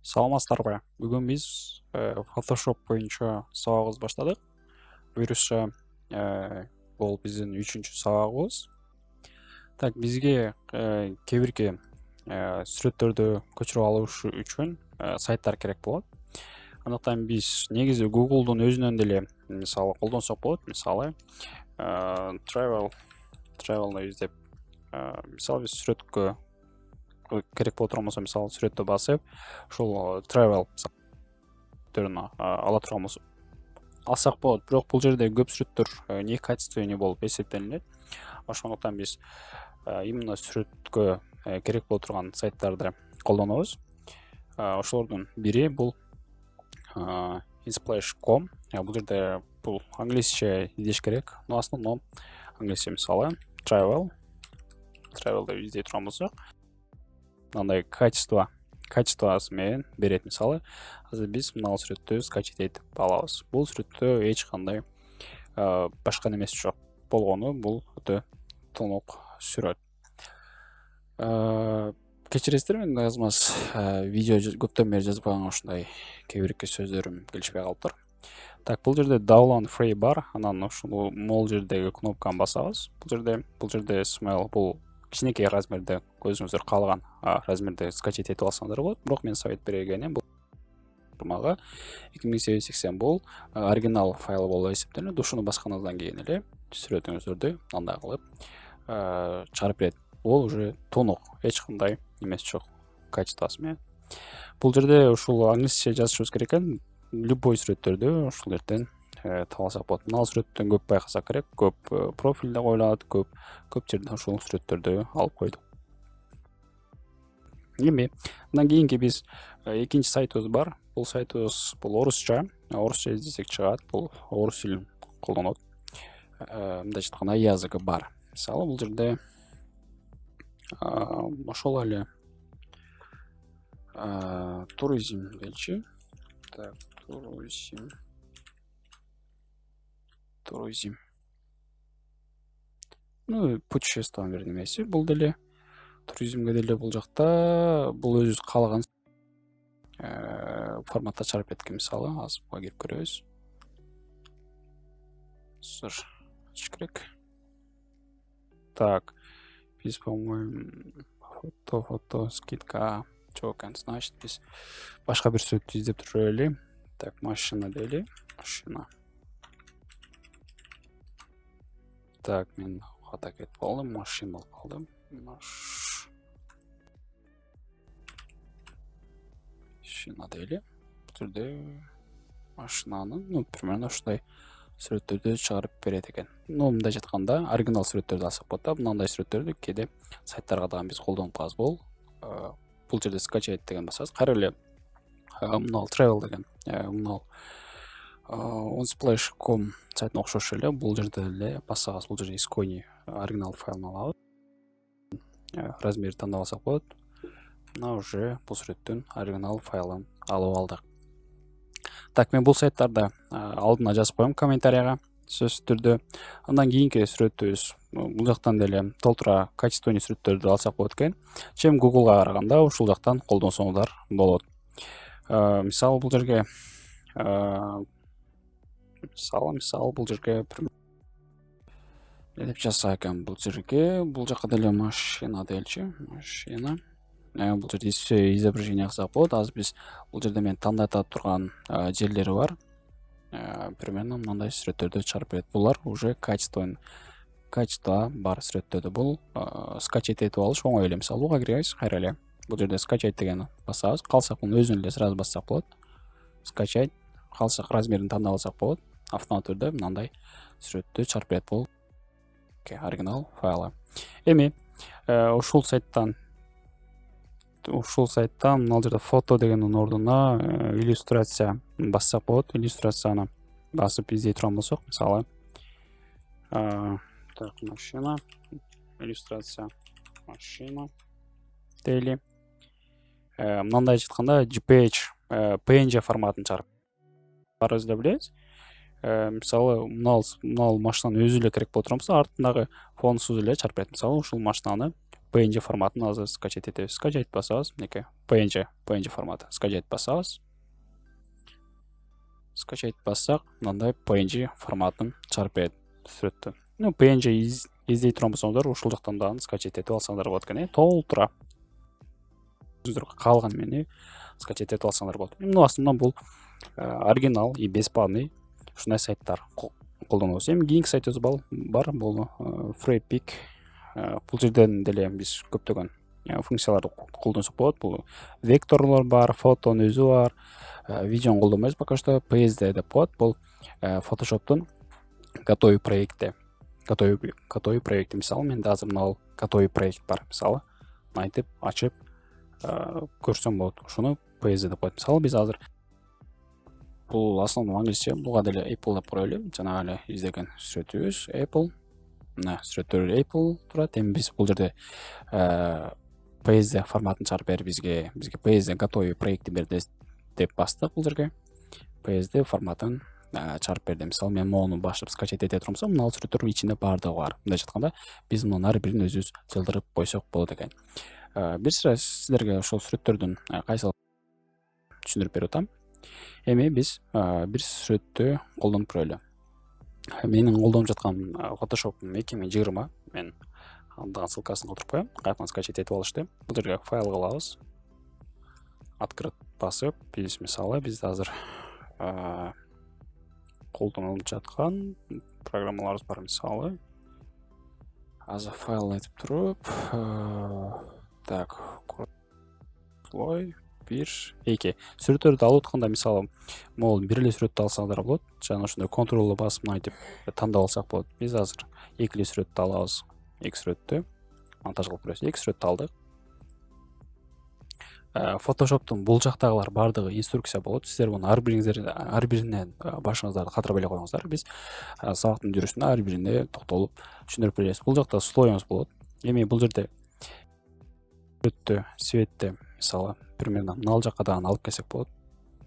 Саламатсыздарбы. Бүгүн биз Photoshop боюнча сабагыбызды баштадык. Буюрса, бул биздин 3-чү сабагыбыз. Так, бизге кээ бирки сүрөттөрдү көчүрүп алыш үчүн сайттар керек болот. Андыктан биз негизи Google'дун өзүнөн деле мисалы колдонсок болот. Мисалы, travel'ны издеп, мисалы биз сүрөткө керек боло турган болсо, мисалы сүрөттү басып, ушул travel түрүн ала турган болсо алсак болот. Бирок бул жерде көп сүрөттөр некачественный болуп эсептелинет. Ошондуктан биз именно сүрөткө керек боло турган сайттарды колдонобуз. Ошолордун бири бул Insplash.com. Бул жерде бул англисче издеш керек. Но основном англисче, мисалы travel деп издей турган болсок, мындай качествосы менен берет. Мисалы, азыр биз мына сүрөттү скачать этип алабыз. Бул сүрөттө эч кандай башка немеси жок болгону, бул өтө тонук сүрөт. Кечиресиздер, мен азмаз видео көптөн бери жазбаган ушундай кээ бирки сөздөрүм келишпей калыптыр. Так, бул жерде download free бар. Анан ушул мол жердеги кнопканы басабыз. Бул жерде small, бул кичинекей размерде, өзүңүздөр каалаган размерде скачать этип алсаңыздар болот. Бирок мен совет бергеним бул формага 2880 бул оригинал файл болуп эсептелет. Ушуну басканыңыздан кийин эле сүрөтүңүздөрдү андай кылып чыгарып берет. Ол уже тонук, эч кандай эмеси жок качествосы менен. Бул жерде ушул англисче жазышыбыз керек экен. Любой сүрөттөрдү ушул жерден таба алсак болот. Мына сүрөттөн көп байкасак керек, көп профилде коюлат, көп жерден ушул сүрөттөрдү алып койдук. Эми андан кийинки биз экинчи сайтыбыз бар. Бул сайтыбыз бул орусча издесек чыгат. Бул орус тилин колдонот. Мындайча айтканда языгы бар. Мисалы, бул жерде ошол эле туризм делчи. Так, туризм. Ну, путешествие немеси. Бул деле туризмге деле бул жакта бул өзүбүз каалаган форматта чыгарып кеткен. Мисалы, азыр буга кирип көрөбүз. Керек. Так, биз, по-моему, фото, скидка жок экен. Значит, биз башка бир сүрөттү издеп туруп эле. Так, машина дейли. Машина. Так, мен хата кетип калдым. Машина болуп калдым. Машина дейли. Бул жерде машинанын, ну, примерно ушундай сүрөттөрдү чыгарып берет экен. Ну, мындайча айтканда, оригинал сүрөттөрдү алсак болот да. Мындай сүрөттөрдү кээде сайттарга дагы биз колдонуп калабыз. Бул жерде скачать деген басасыз. Кайра эле мына travel деген, мына Unsplash.com сайтына окшош эле бул жерде эле бассагыз, бул жерде исконный оригинал файлын алабыз. Размерди тандап алсак болот. Мына уже бул сүрөттүн оригинал файлын алып алдык. Так, мен бул сайттарды алдына жазып коем комментарийга, сөзсүз түрдө. Андан кийинки сүрөтүбүз бул жактан деле толтура качественный сүрөттөрдү алсак болот экен. Чем Google'га караганда ушул жактан колдонсоңуздар болот. Мисалы, бул жерге бул жерге деп жазсак экен, бул жака деле машина делчи. Машина. Бул жерде изображение кылсак болот. Азыр биз бул жерде мен тандата турган жерлери бар. Примерно мындай сүрөттөрдү чыгарып берет. Булар уже качество бар сүрөттөрдү. Бул скачать этип алыш оңой эле. Мисалы, буга киребиз, кайра эле бул жерде скачать деген басабыз. Калсак муну өзүн эле сразу бассак болот. Скачать, калсак размерин тандап алсак болот. Автомат түрдө мындай сүрөттү чыгарып берет. Бул оригинал файлы. Эми ушул сайттан мына жерде фото дегендин ордуна иллюстрация бассак болот. Иллюстрацияны басып издей турган болсок, мисалы, так, машина, иллюстрация, машина дейли. Мындайча айтканда JPG, PNG форматын чыгарып барыбыз да билебиз. Мисалы, мына машинанын өзү эле керек боло турган болсо, артындагы фонсуз эле чыгарып берет. Мисалы, ушул машинаны PNG форматын азыр скачать этебиз. Скачать басабыз. Мінекей PNG форматы. Скачать басабыз. Скачать бассақ, мынандай PNG форматын чыгарып берет сүрөттү. PNG издей турган болсоңуздар, ушул жактан дагы скачать этип алсаңыздар болот экен. Толтура. Өзүңүздөр калган мени скачать этип алсаңыздар болот. Астынан бул оригинал и бесплатный ушундай сайттар колдонобуз. Кийинки сайтыбыз бар, бул FreePic. Бул жерден деле биз көптөгөн функцияларды колдонсок болот. Бул векторлор бар, фотонун өзү бар. Видеону колдонбойбуз пока что. PSD деп коет. Бул Photoshop'тун готовый проекти. Готовый проекти. Мисалы, менде азыр мына готовый проект бар. Мисалы, айтып, ачып көрсөм болот. Ушуну PSD деп коет. Мисалы, биз азыр бул основной англисче, буга деле Apple деп коелу. Жана эле издеген сүрөтүбүз Apple. Мына сүрөттөр Apple турат. Эми биз бул жерде PSD форматын чыгарып берип бизге PSD готовый проекти берди деп бастык бул жерге. PSD форматын чыгарып берди. Мисалы, мен моуну баштап скачать эте турсам, мына сүрөттөрдүн ичинде бардыгы бар. Мындай айтканда, биз мунун ар бирин өзүбүз жылдырып койсок болот экен. Бир sıra сиздерге ошол сүрөттөрдүн кайсыл түшүндүрүп берип атам. Эми биз бир сүрөттү колдонуп көрөлү. Менин колдонуп жаткан Photoshop 2020, мен андагы ссылкасын калтырып коем. Кайтадан скачать этип алышты. Бул жерге файл кылабыз. Открыть басып, биз мисалы, биз азыр колдонуп жаткан программаларыбыз бар, мисалы. Азыр файл айтып туруп, так, бир, эки. Сүрөттөрдү алып атканда, мисалы, могул бир эле сүрөттү алсаңыздар болот. Жана ошондой контролду басып айтып тандап алсак болот. Биз азыр эки эле сүрөттү алабыз. Эки сүрөттү монтаж кылып көрөбүз. Эки сүрөттү алдык. Photoshop'тун бул жактагылар бардыгы инструкция болот. Сиздер муну ар биринен башыңыздарды катырып эле коюңуздар. Биз сабактын жүрүшүнө ар бирине токтолуп түшүндүрүп беребиз. Бул жакта слоюңуз болот. Эми бул жерде сүрөттү, светти, мисалы, примерно мына жакка дагы алып келсек болот.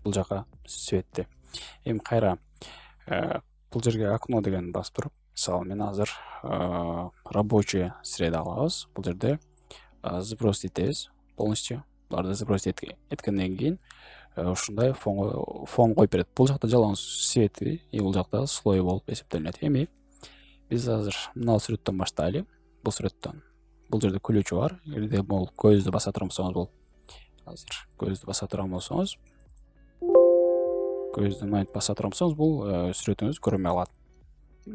Бул жака светти. Эми кайра бул жерге окно деген басып туруп, мисалы, мен азыр рабочий среда алабыз. Бул жерде сбросить этебиз полностью. Буларды сбросить эткенден кийин ушундай фон коюп берет. Бул жакта жалаң свети, бул жакта слой болуп эсептелинет. Эми биз азыр мына сүрөттөн баштайлы. Бул сүрөттөн. Бул жерде күлүүчү бар. Эгерде бул көздү баса турган болсоңуз, бул азыр көздү баса турган болсоңуз, бул сүрөтүңүз көрүнбөй калат.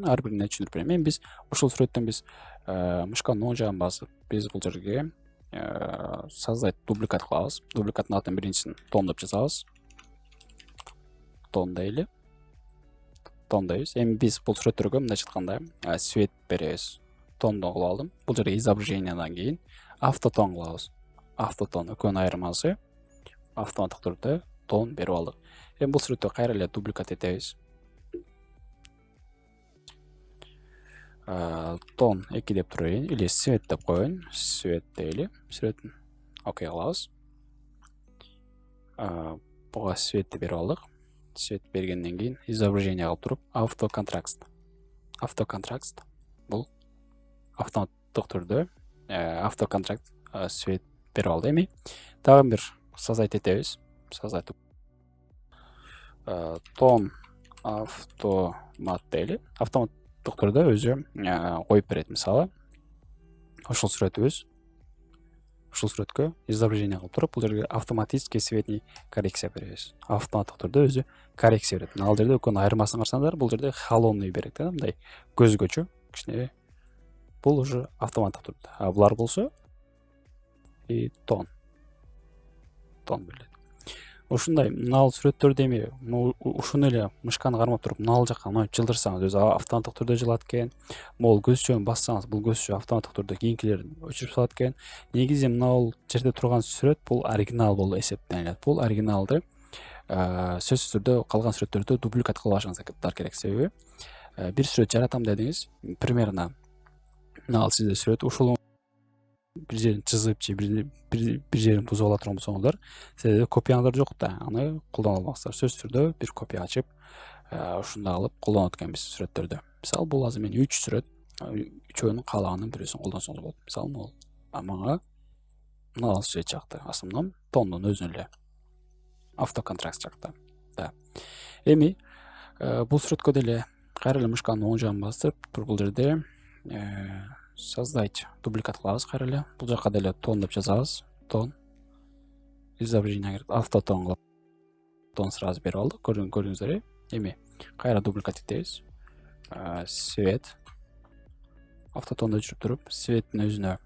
Ар бирине түшүндүрүп берем. Эми биз ушул сүрөттөн биз мышканын оң жагын басып, биз бул жерге создать дубликат кылабыз. Дубликаттын атын биринчисин тон деп жазабыз. Тон дейли. Тон дейбиз. Эми биз бул сүрөттөргө мындайча айтканда свет беребиз. Тондон кылып алдым. Бул жерде изображениядан кийин автотон кылабыз. Автотон экөөнүн айырмасы автоматтык түрдө тон берип алдык. Эми бул сүрөттү кайра эле дубликат этебиз. Тон 2 деп турайын, или свет деп коеюн. Свет дейли. Сүрөтүн окей кылабыз. Буга светти берип алдык. Свет бергенден кийин изображение кылып туруп, автоконтраст. Автоконтраст бул автоматтык түрдө автоконтраст свет берип алды. Эми дагы бир создать этебиз. Создать тон автомат дейли. Автомат түрдө өзү коюп берет. Мисалы, ушул сүрөтүбүз, ушул сүрөткө изображение кылып туруп, бул жерге автоматический цветный коррекция беребиз. Автоматтык түрдө өзү коррекция берет. Ал жерде экөөнүн айырмасын карасаңыздар, бул жерде холодный берет, мындай көзгөчө, кичине. Бул уже автоматтык түрдө. А булар болсо и тон берет. Ушундай мына сүрөттөрдү эми ушуну эле мышканы кармап туруп мына жакка моюнтуп жылдырсаңыз, өзү автоматтык түрдө жылат экен. Могул көзчөнү бассаңыз, бул көзчө автоматтык түрдө кийинкилерин өчүрүп салат экен. Негизи мына жерде турган сүрөт бул оригинал болуп эсептелет. Бул оригиналды сөзсүз түрдө калган сүрөттөрдү дубликат кылбашыңыздар керек. Себеби бир сүрөт жаратам дедиңиз, примерно мына сизде сүрөт ушул бир жерин чызып же бир жерин бузуп ала турган болсоңуздар, сизде копияңыздар жок да, аны колдоно албайсыздар. Сөзсүз түрдө бир копия ачып, ушундай алып колдонот экенбиз сүрөттөрдү. Мисалы, бул азыр мен 3 сүрөт, үчөөнүн каалаганын бирөөсүн колдонсоңуз болот. Мисалы, бул мага мына свет жакты, астымдан тондун өзүнө эле автоконтраст жакты. Да. Эми бул сүрөткө деле кайра эле мышканын оң жагын басып, бул жерде создать дубликат кылабыз кайра эле. Бул жакка деле тон деп жазабыз. Тон. Изображение керек. Автотон кылып. Тон сразу берип алдык. Көрдүңүздөр. Эми кайра дубликат этебиз. Свет. Автотонда жүрүп туруп, светтин өзүнө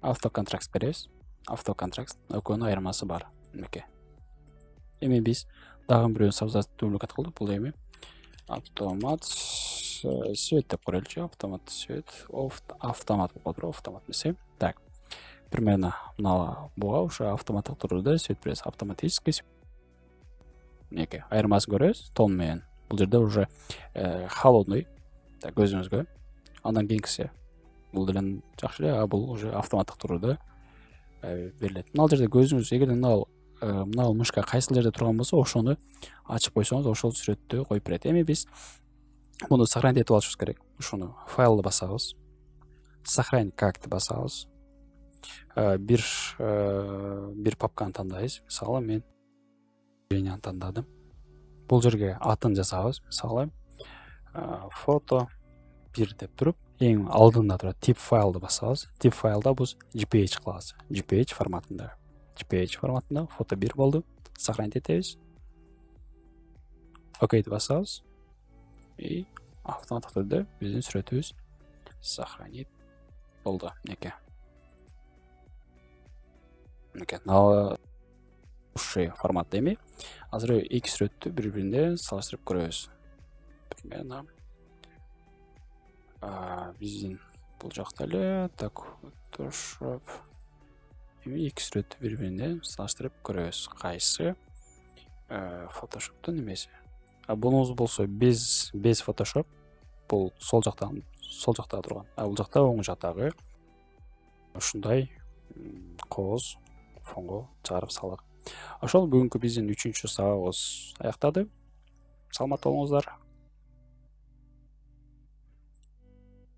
автоконтраст беребиз. Автоконтраст экөөнүн айырмасы бар. Мынакей. Эми биз дагы бирөөнү создать дубликат кылдык. Бул эми автомат свет деп коелучу. Автомат свет. Автомат болуп калды. Автомат эмес. Так. Примерно мына буга ошо автоматтык турда свет беребиз. Автоматический свет. Мынакей. Айырмасын көрөбүз. Тон менен. Бул жерде уже холодный. Так, өзүңүзгө. Андан кийинкиси бул деле жакшы эле, бул уже автоматтык турда берилет. Мына жерде көзүңүз эгерде мына мышка кайсыл жерде турган болсо, ошону ачып койсоңуз, ошол сүрөттү коюп берет. Эми биз муну сохранить этип алышыбыз керек. Ушуну файлды басабыз. Сохранить как басабыз. Бир папканы тандайбыз. Мисалы мен женяны тандадым. Бул жерге атын жазабыз. Мисалы фото 1 деп туруп, эң алдында турат тип файлды басабыз. Тип файлда биз JPG кылабыз. JPG форматында. JPG форматында фото 1 болду. Сохранить этебиз. Окейди басабыз. И автоматтык түрдө биздин сүрөтүбүз сохранить болду. Мынакей. Ушул форматта эми азыр эки сүрөттү бири-бирине салыштырып көрөбүз. Примерно биздин бул жакта эле так турушуп эми эки сүрөттү бири-бирине салыштырып көрөбүз. Кайсы Photoshop'тун эмеси. Бунуңуз болсо без Photoshop, бул сол жакта турган. Бул жакта оң жактагы ушундай кооз фонго чыгарып салдык. Ошол бүгүнкү биздин 3-сабагыбыз аяктады. Саламатта болуңуздар.